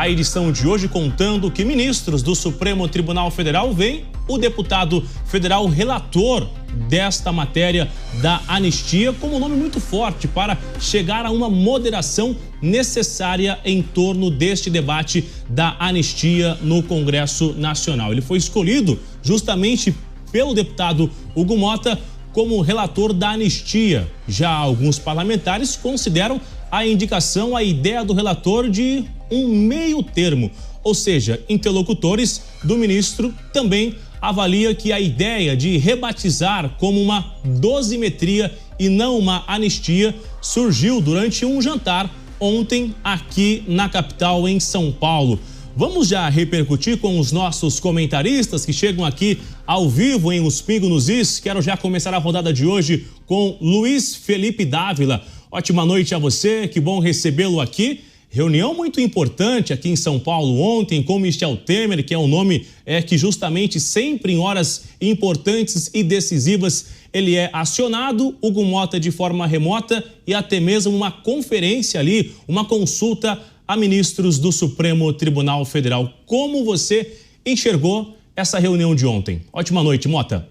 a edição de hoje contando que ministros do Supremo Tribunal Federal veem o deputado federal relator desta matéria da anistia como um nome muito forte para chegar a uma moderação necessária em torno deste debate da anistia no Congresso Nacional. Ele foi escolhido justamente pelo deputado Hugo Mota como relator da anistia. Já alguns parlamentares consideram a indicação, a ideia do relator de um meio termo, ou seja, interlocutores do ministro também avalia que a ideia de rebatizar como uma dosimetria e não uma anistia surgiu durante um jantar ontem aqui na capital, em São Paulo. Vamos já repercutir com os nossos comentaristas que chegam aqui ao vivo em Os Pingos nos Is. Quero já começar a rodada de hoje com Luiz Felipe Dávila. Ótima noite a você, que bom recebê-lo aqui. Reunião muito importante aqui em São Paulo ontem com Michel Temer, que é um nome que justamente sempre em horas importantes e decisivas ele é acionado, Hugo Mota de forma remota e até mesmo uma conferência ali, uma consulta a ministros do Supremo Tribunal Federal. Como você enxergou essa reunião de ontem? Ótima noite, Mota.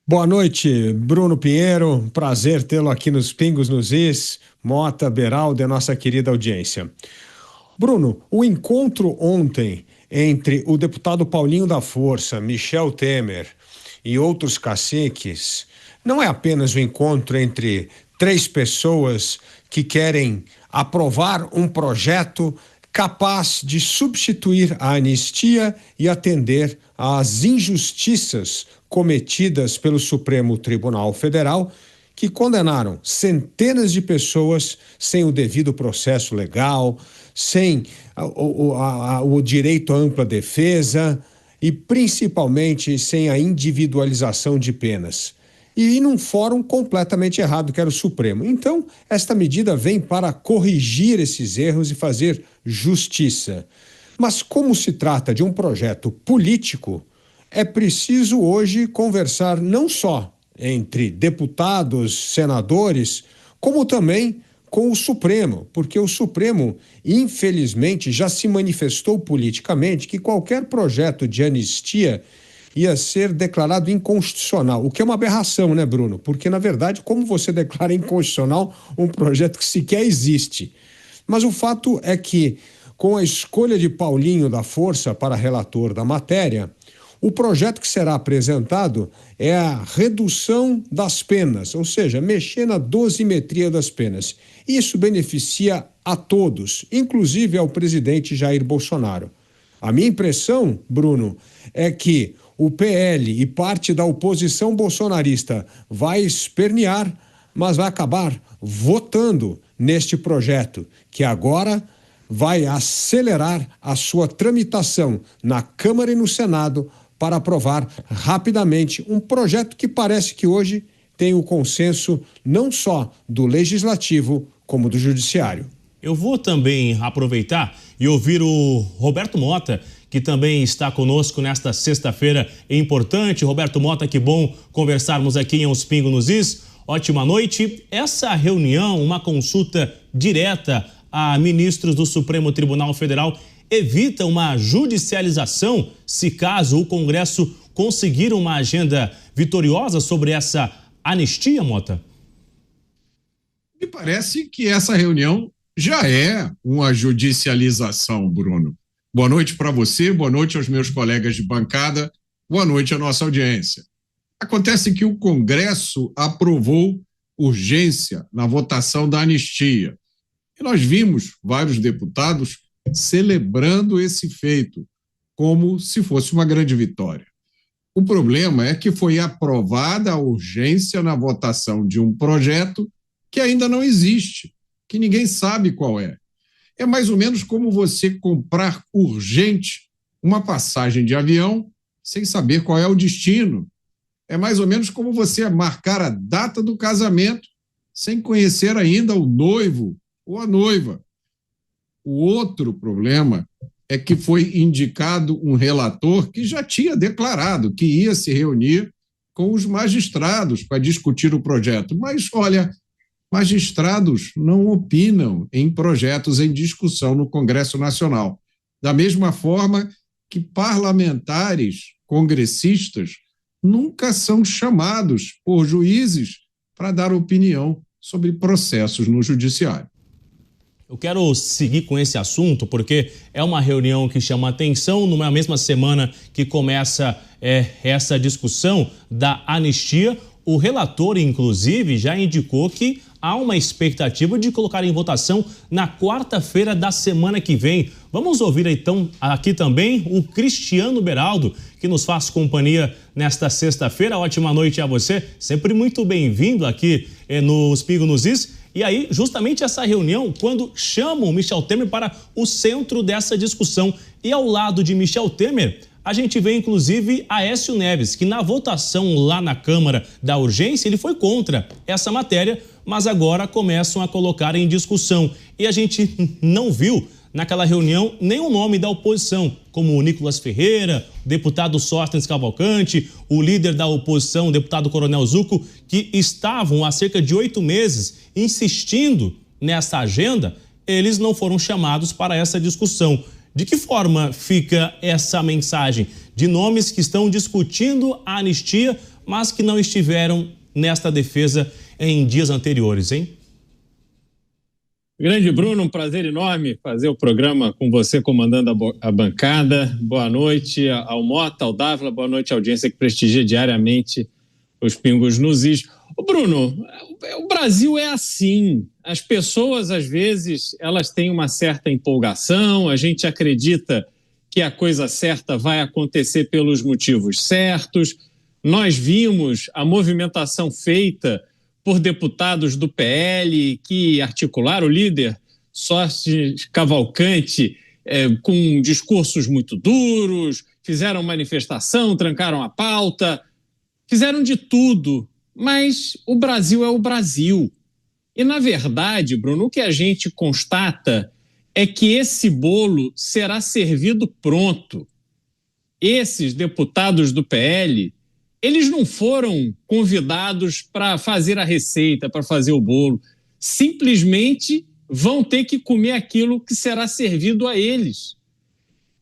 Boa noite, Bruno Pinheiro. Prazer tê-lo aqui nos Pingos nos Is. Mota, Beraldo e a nossa querida audiência. Bruno, o encontro ontem entre o deputado Paulinho da Força, Michel Temer e outros caciques não é apenas um encontro entre três pessoas que querem aprovar um projeto capaz de substituir a anistia e atender às injustiças cometidas pelo Supremo Tribunal Federal, que condenaram centenas de pessoas sem o devido processo legal, sem o direito à ampla defesa e principalmente sem a individualização de penas. E num fórum completamente errado, que era o Supremo. Então, esta medida vem para corrigir esses erros e fazer justiça. Mas como se trata de um projeto político, é preciso hoje conversar não só entre deputados, senadores, como também com o Supremo, porque o Supremo, infelizmente, já se manifestou politicamente que qualquer projeto de anistia ia ser declarado inconstitucional, o que é uma aberração, né, Bruno? Porque, na verdade, como você declara inconstitucional um projeto que sequer existe? Mas o fato é que, com a escolha de Paulinho da Força para relator da matéria, o projeto que será apresentado é a redução das penas, ou seja, mexer na dosimetria das penas. Isso beneficia a todos, inclusive ao presidente Jair Bolsonaro. A minha impressão, Bruno, é que o PL e parte da oposição bolsonarista vai espernear, mas vai acabar votando neste projeto, que agora vai acelerar a sua tramitação na Câmara e no Senado para aprovar rapidamente um projeto que parece que hoje tem o consenso não só do Legislativo, como do Judiciário. Eu vou também aproveitar e ouvir o Roberto Mota, que também está conosco nesta sexta-feira importante. Roberto Mota, que bom conversarmos aqui em Os Pingos nos Is. Ótima noite. Essa reunião, uma consulta direta a ministros do Supremo Tribunal Federal, evita uma judicialização se caso o Congresso conseguir uma agenda vitoriosa sobre essa anistia, Mota? Me parece que essa reunião já é uma judicialização, Bruno. Boa noite para você, boa noite aos meus colegas de bancada, boa noite à nossa audiência. Acontece que o Congresso aprovou urgência na votação da anistia. E nós vimos vários deputados celebrando esse feito como se fosse uma grande vitória. O problema é que foi aprovada a urgência na votação de um projeto que ainda não existe, que ninguém sabe qual é. É mais ou menos como você comprar urgente uma passagem de avião sem saber qual é o destino. É mais ou menos como você marcar a data do casamento sem conhecer ainda o noivo ou a noiva. O outro problema é que foi indicado um relator que já tinha declarado que ia se reunir com os magistrados para discutir o projeto. Mas, olha, magistrados não opinam em projetos em discussão no Congresso Nacional. Da mesma forma que parlamentares, congressistas, nunca são chamados por juízes para dar opinião sobre processos no judiciário. Eu quero seguir com esse assunto porque é uma reunião que chama atenção numa mesma semana que começa essa discussão da anistia. O relator, inclusive, já indicou que há uma expectativa de colocar em votação na quarta-feira da semana que vem. Vamos ouvir então aqui também o Cristiano Beraldo, que nos faz companhia nesta sexta-feira. Ótima noite a você, sempre muito bem-vindo aqui nos Pingos nos Is. E aí, justamente essa reunião, quando chamam Michel Temer para o centro dessa discussão. E ao lado de Michel Temer, a gente vê inclusive Aécio Neves, que na votação lá na Câmara da urgência, ele foi contra essa matéria, mas agora começam a colocar em discussão. E a gente não viu naquela reunião nenhum nome da oposição, como o Nicolas Ferreira, o deputado Sóstenes Cavalcante, o líder da oposição, o deputado Coronel Zucco, que estavam há cerca de 8 meses insistindo nessa agenda. Eles não foram chamados para essa discussão. De que forma fica essa mensagem de nomes que estão discutindo a anistia, mas que não estiveram nesta defesa em dias anteriores, hein? Grande Bruno, um prazer enorme fazer o programa com você comandando a bancada. Boa noite ao Mota, ao Dávila, boa noite à audiência que prestigia diariamente os Pingos nos Is. Bruno, o Brasil é assim. As pessoas, às vezes, elas têm uma certa empolgação, a gente acredita que a coisa certa vai acontecer pelos motivos certos. Nós vimos a movimentação feita por deputados do PL que articularam, o líder Sóstenes Cavalcante, com discursos muito duros, fizeram manifestação, trancaram a pauta, fizeram de tudo, mas o Brasil é o Brasil. E, na verdade, Bruno, o que a gente constata é que esse bolo será servido pronto. Esses deputados do PL, eles não foram convidados para fazer a receita, para fazer o bolo. Simplesmente vão ter que comer aquilo que será servido a eles.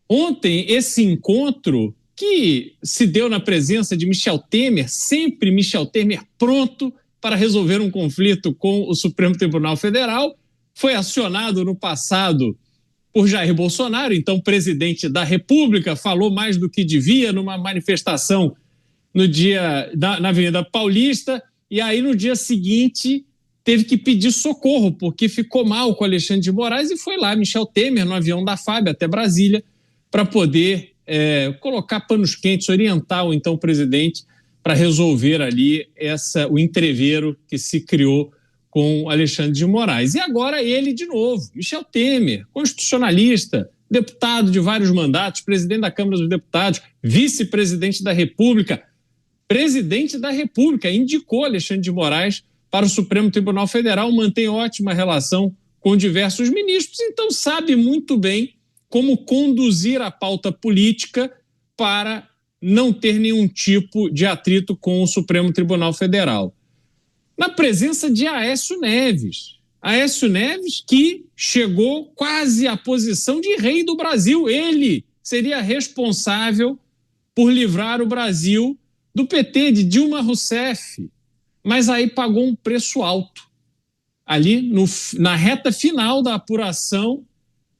Ontem, esse encontro que se deu na presença de Michel Temer, sempre Michel Temer pronto para resolver um conflito com o Supremo Tribunal Federal, foi acionado no passado por Jair Bolsonaro, então presidente da República, falou mais do que devia numa manifestação na Avenida Paulista, e aí no dia seguinte teve que pedir socorro, porque ficou mal com Alexandre de Moraes, e foi lá Michel Temer no avião da FAB até Brasília para poder colocar panos quentes, orientar o então presidente para resolver ali o entrevero que se criou com Alexandre de Moraes. E agora ele de novo, Michel Temer, constitucionalista, deputado de vários mandatos, presidente da Câmara dos Deputados, vice-presidente da República, presidente da República, indicou Alexandre de Moraes para o Supremo Tribunal Federal, mantém ótima relação com diversos ministros, então sabe muito bem como conduzir a pauta política para não ter nenhum tipo de atrito com o Supremo Tribunal Federal. Na presença de Aécio Neves que chegou quase à posição de rei do Brasil. Ele seria responsável por livrar o Brasil do PT, de Dilma Rousseff, mas aí pagou um preço alto. Ali, na reta final da apuração,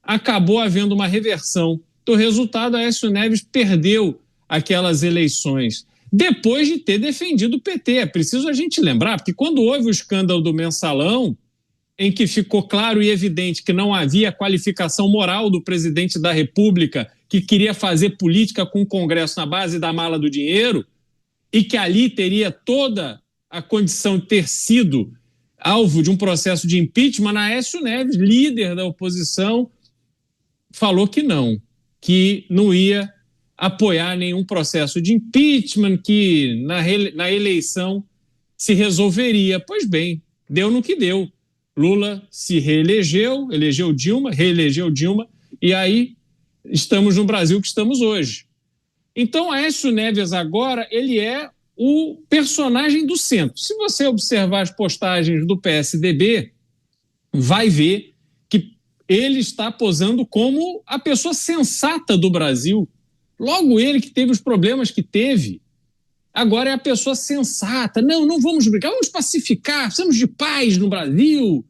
acabou havendo uma reversão do resultado. Aécio Neves perdeu aquelas eleições, depois de ter defendido o PT. É preciso a gente lembrar, porque quando houve o escândalo do Mensalão, em que ficou claro e evidente que não havia qualificação moral do presidente da República, que queria fazer política com o Congresso na base da mala do dinheiro, e que ali teria toda a condição de ter sido alvo de um processo de impeachment, Aécio Neves, líder da oposição, falou que não ia apoiar nenhum processo de impeachment, que na eleição se resolveria. Pois bem, deu no que deu. Lula se reelegeu, reelegeu Dilma, e aí estamos no Brasil que estamos hoje. Então, Aécio Neves agora, ele é o personagem do centro. Se você observar as postagens do PSDB, vai ver que ele está posando como a pessoa sensata do Brasil. Logo ele que teve os problemas que teve, agora é a pessoa sensata. Não vamos brigar, vamos pacificar, precisamos de paz no Brasil,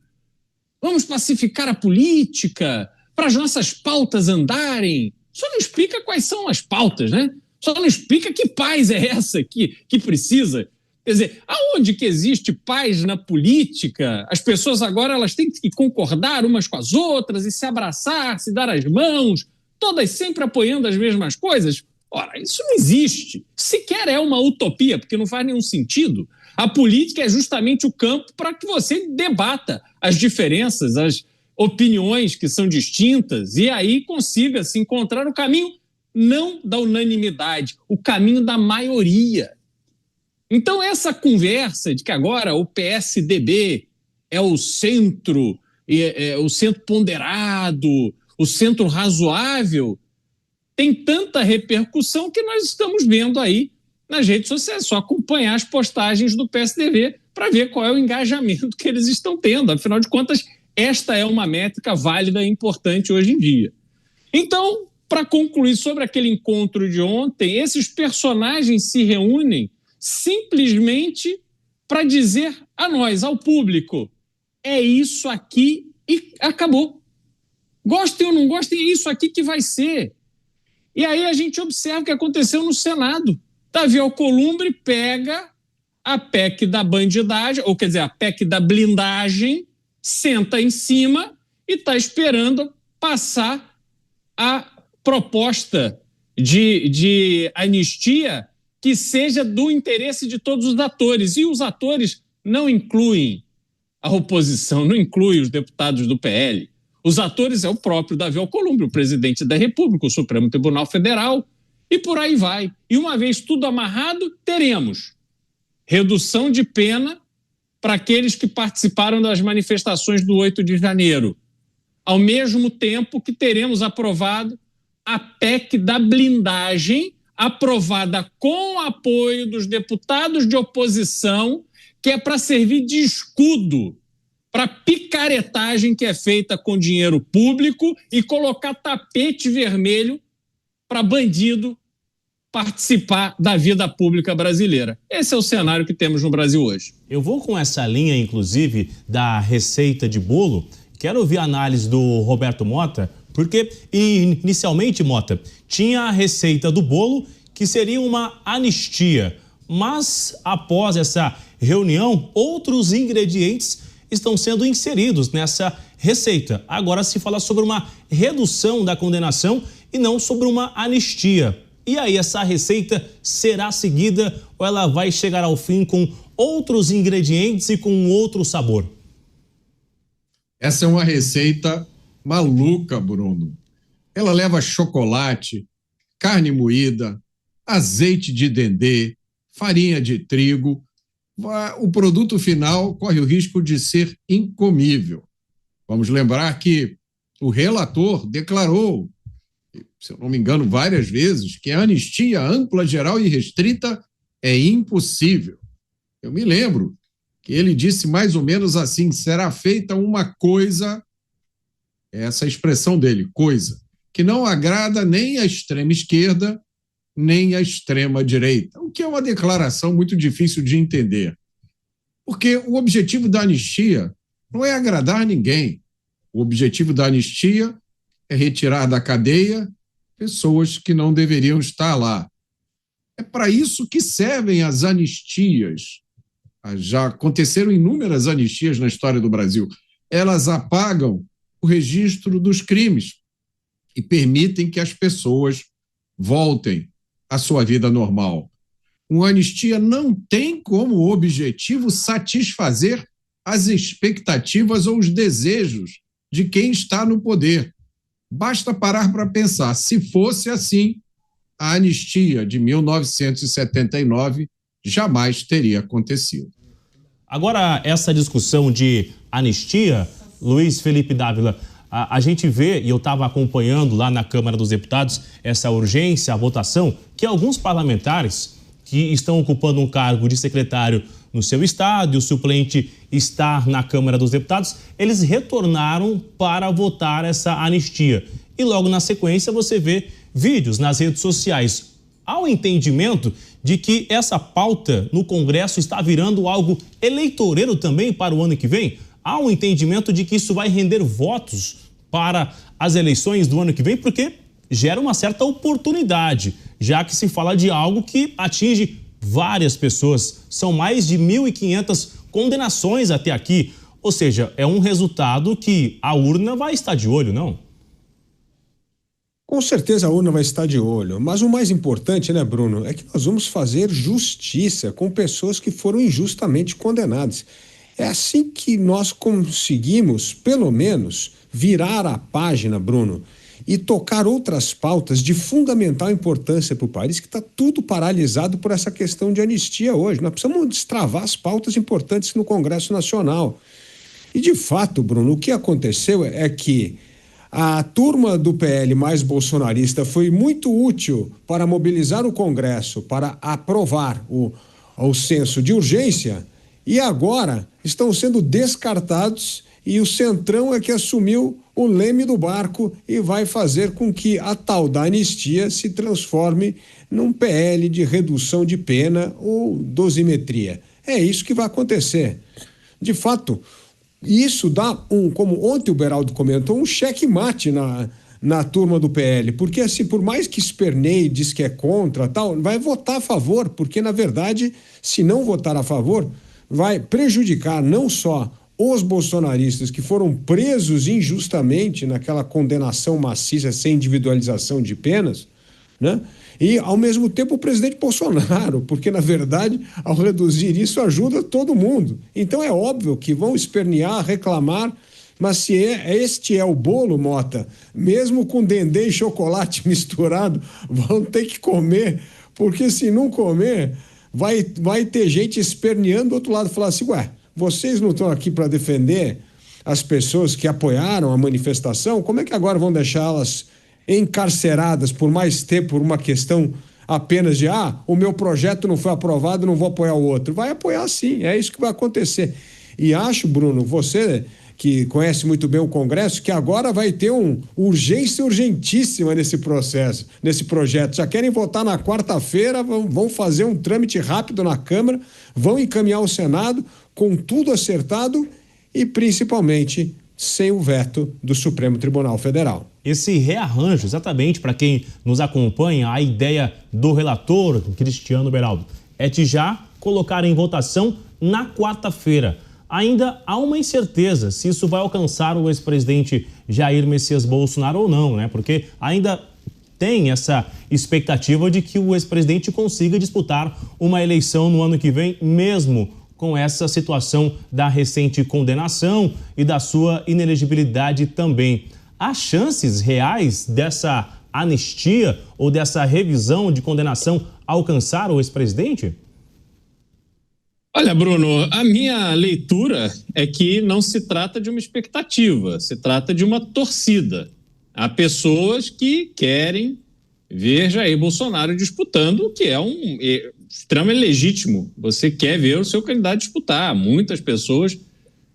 vamos pacificar a política para as nossas pautas andarem. Só não explica quais são as pautas, né? Só não explica que paz é essa que precisa. Quer dizer, aonde que existe paz na política? As pessoas agora elas têm que concordar umas com as outras e se abraçar, se dar as mãos, todas sempre apoiando as mesmas coisas. Ora, isso não existe. Sequer é uma utopia, porque não faz nenhum sentido. A política é justamente o campo para que você debata as diferenças, as opiniões que são distintas e aí consiga se encontrar o caminho não da unanimidade, o caminho da maioria. Então essa conversa de que agora o PSDB é o centro ponderado, o centro razoável, tem tanta repercussão que nós estamos vendo aí nas redes sociais. É só acompanhar as postagens do PSDB para ver qual é o engajamento que eles estão tendo. Afinal de contas, esta é uma métrica válida e importante hoje em dia. Então, para concluir sobre aquele encontro de ontem, esses personagens se reúnem simplesmente para dizer a nós, ao público, é isso aqui e acabou. Gostem ou não gostem, é isso aqui que vai ser. E aí a gente observa o que aconteceu no Senado. Davi Alcolumbre pega a PEC da bandidagem, ou quer dizer, a PEC da blindagem, senta em cima e está esperando passar a proposta de anistia que seja do interesse de todos os atores. E os atores não incluem a oposição, não incluem os deputados do PL. Os atores é o próprio Davi Alcolumbre, o presidente da República, o Supremo Tribunal Federal, e por aí vai. E uma vez tudo amarrado, teremos redução de pena para aqueles que participaram das manifestações do 8 de janeiro, ao mesmo tempo que teremos aprovado a PEC da blindagem, aprovada com o apoio dos deputados de oposição, que é para servir de escudo para picaretagem que é feita com dinheiro público e colocar tapete vermelho para bandido participar da vida pública brasileira. Esse é o cenário que temos no Brasil hoje. Eu vou com essa linha, inclusive, da receita de bolo. Quero ouvir a análise do Roberto Mota, porque inicialmente, Mota, tinha a receita do bolo que seria uma anistia, mas após essa reunião, outros ingredientes estão sendo inseridos nessa receita. Agora se fala sobre uma redução da condenação e não sobre uma anistia. E aí, essa receita será seguida ou ela vai chegar ao fim com outros ingredientes e com outro sabor? Essa é uma receita maluca, Bruno. Ela leva chocolate, carne moída, azeite de dendê, farinha de trigo. O produto final corre o risco de ser incomível. Vamos lembrar que o relator declarou, se eu não me engano, várias vezes, que a anistia ampla, geral e restrita é impossível. Eu me lembro que ele disse mais ou menos assim, será feita uma coisa, essa expressão dele, coisa, que não agrada nem a extrema esquerda, nem a extrema direita, o que é uma declaração muito difícil de entender. Porque o objetivo da anistia não é agradar ninguém. O objetivo da anistia é retirar da cadeia pessoas que não deveriam estar lá. É para isso que servem as anistias. Já aconteceram inúmeras anistias na história do Brasil. Elas apagam o registro dos crimes e permitem que as pessoas voltem à sua vida normal. Uma anistia não tem como objetivo satisfazer as expectativas ou os desejos de quem está no poder. Basta parar para pensar, se fosse assim, a anistia de 1979 jamais teria acontecido. Agora, essa discussão de anistia, Luiz Felipe Dávila, a gente vê, e eu estava acompanhando lá na Câmara dos Deputados, essa urgência, a votação, que alguns parlamentares que estão ocupando um cargo de secretário no seu estado e o suplente está na Câmara dos Deputados, eles retornaram para votar essa anistia. E logo na sequência você vê vídeos nas redes sociais. Há um entendimento de que essa pauta no Congresso está virando algo eleitoreiro também para o ano que vem? Há um entendimento de que isso vai render votos para as eleições do ano que vem, porque gera uma certa oportunidade, já que se fala de algo que atinge várias pessoas. São mais de 1.500 condenações até aqui. Ou seja, é um resultado que a urna vai estar de olho, não? Com certeza a urna vai estar de olho, mas o mais importante, né, Bruno, é que nós vamos fazer justiça com pessoas que foram injustamente condenadas. É assim que nós conseguimos, pelo menos, virar a página, Bruno, e tocar outras pautas de fundamental importância para o país, que está tudo paralisado por essa questão de anistia hoje. Nós precisamos destravar as pautas importantes no Congresso Nacional. E, de fato, Bruno, o que aconteceu é que a turma do PL mais bolsonarista foi muito útil para mobilizar o Congresso, para aprovar o senso de urgência, e agora estão sendo descartados e o Centrão é que assumiu o leme do barco e vai fazer com que a tal da anistia se transforme num PL de redução de pena ou dosimetria. É isso que vai acontecer. De fato, isso dá como ontem o Beraldo comentou, um checkmate na turma do PL, porque assim, por mais que esperneie, diz que é contra, tal, vai votar a favor, porque na verdade, se não votar a favor, vai prejudicar não só os bolsonaristas que foram presos injustamente naquela condenação maciça sem individualização de penas, né? E, ao mesmo tempo, o presidente Bolsonaro, porque, na verdade, ao reduzir isso, ajuda todo mundo. Então, é óbvio que vão espernear, reclamar, mas se este é o bolo, Mota, mesmo com dendê e chocolate misturado, vão ter que comer, porque se não comer, vai ter gente esperneando do outro lado, falar assim, ué, vocês não estão aqui para defender as pessoas que apoiaram a manifestação? Como é que agora vão deixá-las encarceradas por mais tempo por uma questão apenas de o meu projeto não foi aprovado, não vou apoiar o outro? Vai apoiar sim, é isso que vai acontecer. E acho, Bruno, você que conhece muito bem o Congresso, que agora vai ter uma urgência urgentíssima nesse processo, nesse projeto. Já querem votar na quarta-feira, vão fazer um trâmite rápido na Câmara, vão encaminhar ao Senado com tudo acertado e principalmente sem o veto do Supremo Tribunal Federal. Esse rearranjo, exatamente para quem nos acompanha, a ideia do relator, Cristiano Beraldo, é de já colocar em votação na quarta-feira. Ainda há uma incerteza se isso vai alcançar o ex-presidente Jair Messias Bolsonaro ou não, né? Porque ainda tem essa expectativa de que o ex-presidente consiga disputar uma eleição no ano que vem, mesmo com essa situação da recente condenação e da sua inelegibilidade também. Há chances reais dessa anistia ou dessa revisão de condenação alcançar o ex-presidente? Olha, Bruno, a minha leitura é que não se trata de uma expectativa, se trata de uma torcida. Há pessoas que querem ver Jair Bolsonaro disputando, o que é extremamente legítimo. Você quer ver o seu candidato disputar. Muitas pessoas,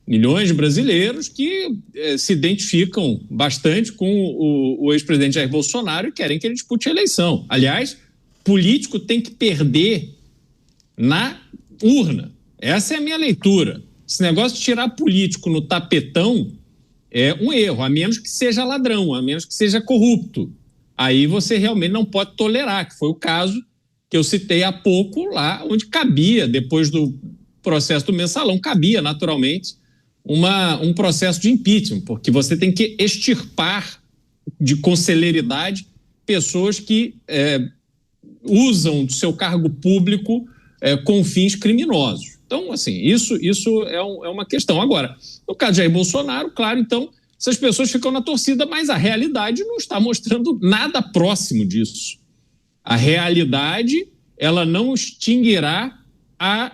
milhões de brasileiros que se identificam bastante com o ex-presidente Jair Bolsonaro e querem que ele dispute a eleição. Aliás, político tem que perder na urna. Essa é a minha leitura. Esse negócio de tirar político no tapetão é um erro, a menos que seja ladrão, a menos que seja corrupto. Aí você realmente não pode tolerar, que foi o caso que eu citei há pouco lá, onde cabia, depois do processo do Mensalão, cabia naturalmente um processo de impeachment, porque você tem que extirpar com celeridade pessoas que usam do seu cargo público com fins criminosos. Então, assim, isso é uma questão. Agora, no caso de Jair Bolsonaro, claro, então, essas pessoas ficam na torcida, mas a realidade não está mostrando nada próximo disso. A realidade, ela não extinguirá a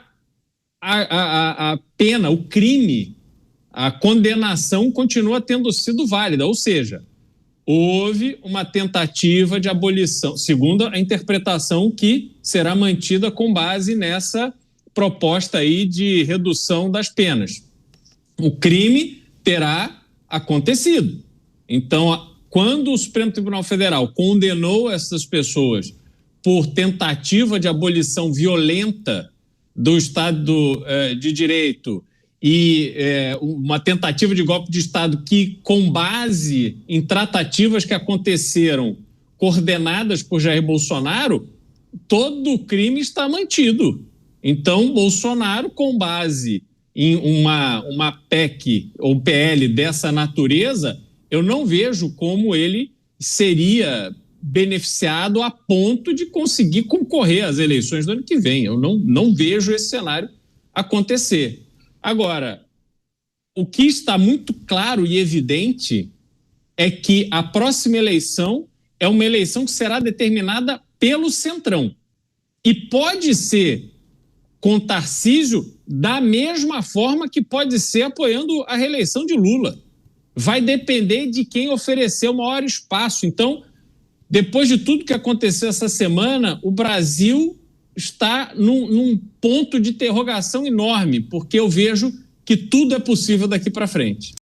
pena, o crime, a condenação continua tendo sido válida. Ou seja, houve uma tentativa de abolição, segundo a interpretação que será mantida com base nessa proposta aí de redução das penas. O crime terá acontecido. Então, quando o Supremo Tribunal Federal condenou essas pessoas por tentativa de abolição violenta do Estado de Direito e uma tentativa de golpe de Estado que, com base em tratativas que aconteceram coordenadas por Jair Bolsonaro, todo o crime está mantido. Então, Bolsonaro, com base em uma PEC ou PL dessa natureza, eu não vejo como ele seria beneficiado a ponto de conseguir concorrer às eleições do ano que vem. Eu não vejo esse cenário acontecer. Agora, o que está muito claro e evidente é que a próxima eleição é uma eleição que será determinada pelo Centrão. E pode ser com Tarcísio da mesma forma que pode ser apoiando a reeleição de Lula. Vai depender de quem oferecer o maior espaço. Então, depois de tudo que aconteceu essa semana, o Brasil está num ponto de interrogação enorme, porque eu vejo que tudo é possível daqui para frente.